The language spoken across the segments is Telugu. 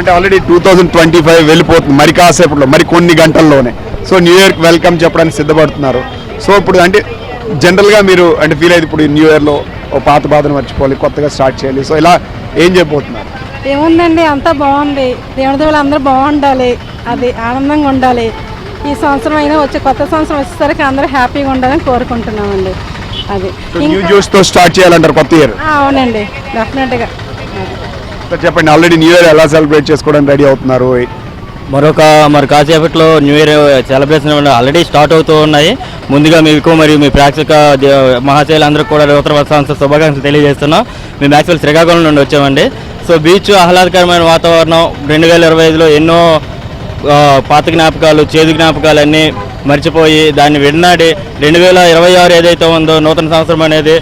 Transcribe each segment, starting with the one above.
అంటే ఆల్రెడీ 2025 వెళ్ళిపోతుంది మరి కాసేపట్లో మరి కొన్ని గంటల్లోనే. సో న్యూ ఇయర్కి వెల్కమ్ చెప్పడానికి సిద్ధపడుతున్నారు. సో ఇప్పుడు అంటే జనరల్గా మీరు అంటే ఫీల్ అయితే ఇప్పుడు న్యూ ఇయర్లో ఓ పాత బాధను మర్చిపోవాలి, కొత్తగా స్టార్ట్ చేయాలి, సో ఇలా ఏం చెప్పబోతున్నారు? ఏముందండి, అంతా బాగుంది. దేవుడి దేవుళ్ళు అందరూ బాగుండాలి, అది ఆనందంగా ఉండాలి. ఈ సంవత్సరం అయినా వచ్చే కొత్త సంవత్సరం వచ్చేసరికి అందరూ హ్యాపీగా ఉండాలని కోరుకుంటున్నామండి. అది న్యూ జ్యూస్తో స్టార్ట్ చేయాలంటారు కొత్త ఇయర్. అవునండి, డెఫినెట్గా. చెప్పండి, ఆల్రెడీ న్యూ ఇయర్ ఎలా సెలబ్రేట్ చేసుకోవడానికి రెడీ అవుతున్నారు? మరి కాసేపట్లో new year celebration already start అవుతూ ఉన్నాయి. ముందుగా మీకు మరియు మీ ప్రేక్షక మహాశైలందరికీ కూడా నూతన సంవత్సర శుభాకాంక్షలు తెలియజేస్తున్నాం. మేము యాక్చువల్ శ్రీకాకుళం నుండి వచ్చామండి. సో బీచ్ ఆహ్లాదకరమైన వాతావరణం 2025లో ఎన్నో పాత జ్ఞాపకాలు, చేదు జ్ఞాపకాలు అన్నీ మర్చిపోయి దాన్ని విడనాడి 2026 ఏదైతే ఉందో నూతన సంవత్సరం అనేది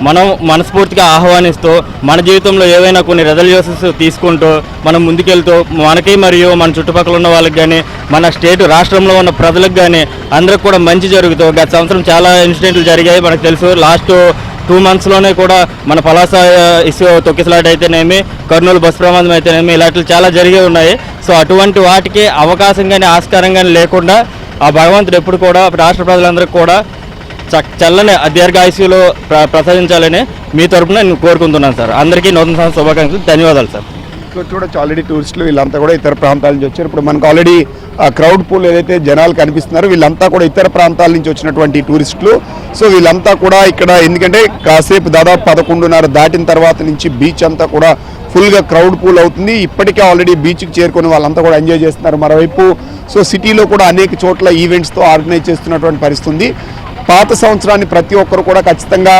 మనం మనస్ఫూర్తిగా ఆహ్వానిస్తూ మన జీవితంలో ఏవైనా కొన్ని రెజల్యూషన్స్ తీసుకుంటూ మనం ముందుకెళ్తూ మనకి మరియు మన చుట్టుపక్కల ఉన్న వాళ్ళకి కానీ మన రాష్ట్రంలో ఉన్న ప్రజలకు కానీ అందరికి కూడా మంచి జరుగుతూ గత సంవత్సరం చాలా ఇన్సిడెంట్లు జరిగాయి మనకు తెలుసు. లాస్ట్ 2 monthsలోనే కూడా మన పలాస ఇష్యూ తొక్కిసలాట అయితేనేమి, కర్నూలు బస్సు ప్రమాదం అయితేనేమి, ఇలాంటివి చాలా జరిగే ఉన్నాయి. సో అటువంటి వాటికి అవకాశం కానీ ఆస్కారం కానీ లేకుండా ఆ భగవంతుడు ఎప్పుడు కూడా రాష్ట్ర ప్రజలందరికీ కూడా చల్లని దీర్ఘాయుష్యులో ప్రసాదించాలని మీ తరఫున నేను కోరుకుంటున్నాను సార్. అందరికీ నూతన సంవత్సర శుభాకాంక్షలు, ధన్యవాదాలు సార్. సో చూడొచ్చు, ఆల్రెడీ టూరిస్టులు వీళ్ళంతా కూడా ఇతర ప్రాంతాల నుంచి వచ్చారు. ఇప్పుడు మనకు ఆల్రెడీ క్రౌడ్ పూల్ ఏదైతే జనాలు కనిపిస్తున్నారు వీళ్ళంతా కూడా ఇతర ప్రాంతాల నుంచి వచ్చినటువంటి టూరిస్టులు. సో వీళ్ళంతా కూడా ఇక్కడ ఎందుకంటే కాసేపు దాదాపు 11:30 దాటిన తర్వాత నుంచి బీచ్ అంతా కూడా ఫుల్గా క్రౌడ్ పూల్ అవుతుంది. ఇప్పటికే ఆల్రెడీ బీచ్కి చేరుకొని వాళ్ళంతా కూడా ఎంజాయ్ చేస్తున్నారు. మరోవైపు సో సిటీలో కూడా అనేక చోట్ల ఈవెంట్స్తో ఆర్గనైజ్ చేస్తున్నటువంటి పరిస్థితి ఉంది. పాత సంవత్సరాన్ని ప్రతి ఒక్కరు కూడా ఖచ్చితంగా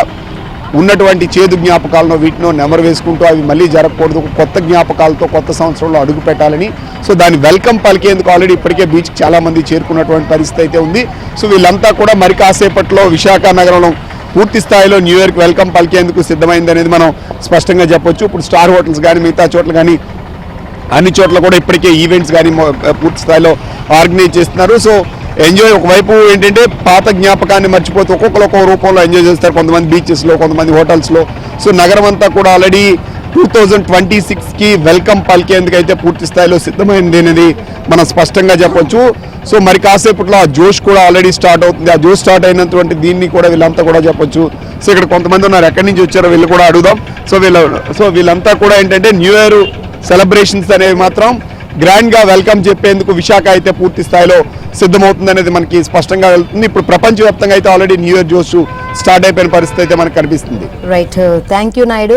ఉన్నటువంటి చేదు జ్ఞాపకాలను వీటినో నెమరు వేసుకుంటూ అవి మళ్ళీ జరగకూడదు, కొత్త జ్ఞాపకాలతో కొత్త సంవత్సరంలో అడుగు పెట్టాలని సో దాని వెల్కమ్ పలికేందుకు ఆల్రెడీ ఇప్పటికే బీచ్కి చాలామంది చేరుకున్నటువంటి పరిస్థితి అయితే ఉంది. సో వీళ్ళంతా కూడా మరి కాసేపట్లో విశాఖ నగరంలో పూర్తి స్థాయిలో న్యూ ఇయర్కి వెల్కమ్ పలికేందుకు సిద్ధమైంది అనేది మనం స్పష్టంగా చెప్పొచ్చు. ఇప్పుడు స్టార్ హోటల్స్ కానీ మిగతా చోట్ల కానీ అన్ని చోట్ల కూడా ఇప్పటికే ఈవెంట్స్ కానీ పూర్తి స్థాయిలో ఆర్గనైజ్ చేస్తున్నారు. సో ఎంజాయ్ ఒకవైపు ఏంటంటే పాత జ్ఞాపకాన్ని మర్చిపోతే ఒక్కొక్కరు ఒక్కొక్క రూపంలో ఎంజాయ్ చేస్తారు, కొంతమంది బీచెస్లో, కొంతమంది హోటల్స్లో. సో నగరం అంతా కూడా ఆల్రెడీ 2026కి వెల్కమ్ పలికేందుకు అయితే పూర్తి స్థాయిలో సిద్ధమైంది అనేది మనం స్పష్టంగా చెప్పొచ్చు. సో మరి కాసేపట్లో ఆ జోష్ కూడా ఆల్రెడీ స్టార్ట్ అవుతుంది. ఆ జోష్ స్టార్ట్ అయినటువంటి దీన్ని కూడా వీళ్ళంతా కూడా చెప్పొచ్చు. సో ఇక్కడ కొంతమంది ఉన్నారు, ఎక్కడి నుంచి వచ్చారో వీళ్ళు కూడా అడుగుదాం. సో వీళ్ళంతా కూడా ఏంటంటే న్యూ ఇయర్ సెలబ్రేషన్స్ అనేవి మాత్రం గ్రాండ్గా వెల్కమ్ చెప్పేందుకు విశాఖ అయితే పూర్తి స్థాయిలో సిద్ధమవుతుంది అనేది మనకి స్పష్టంగా వెళ్తుంది. ఇప్పుడు ప్రపంచవ్యాప్తంగా అయితే ఆల్రెడీ న్యూ ఇయర్ జోష్ స్టార్ట్ అయిపోయిన పరిస్థితి అయితే మనకు కనిపిస్తుంది. Right, thank you Naidu.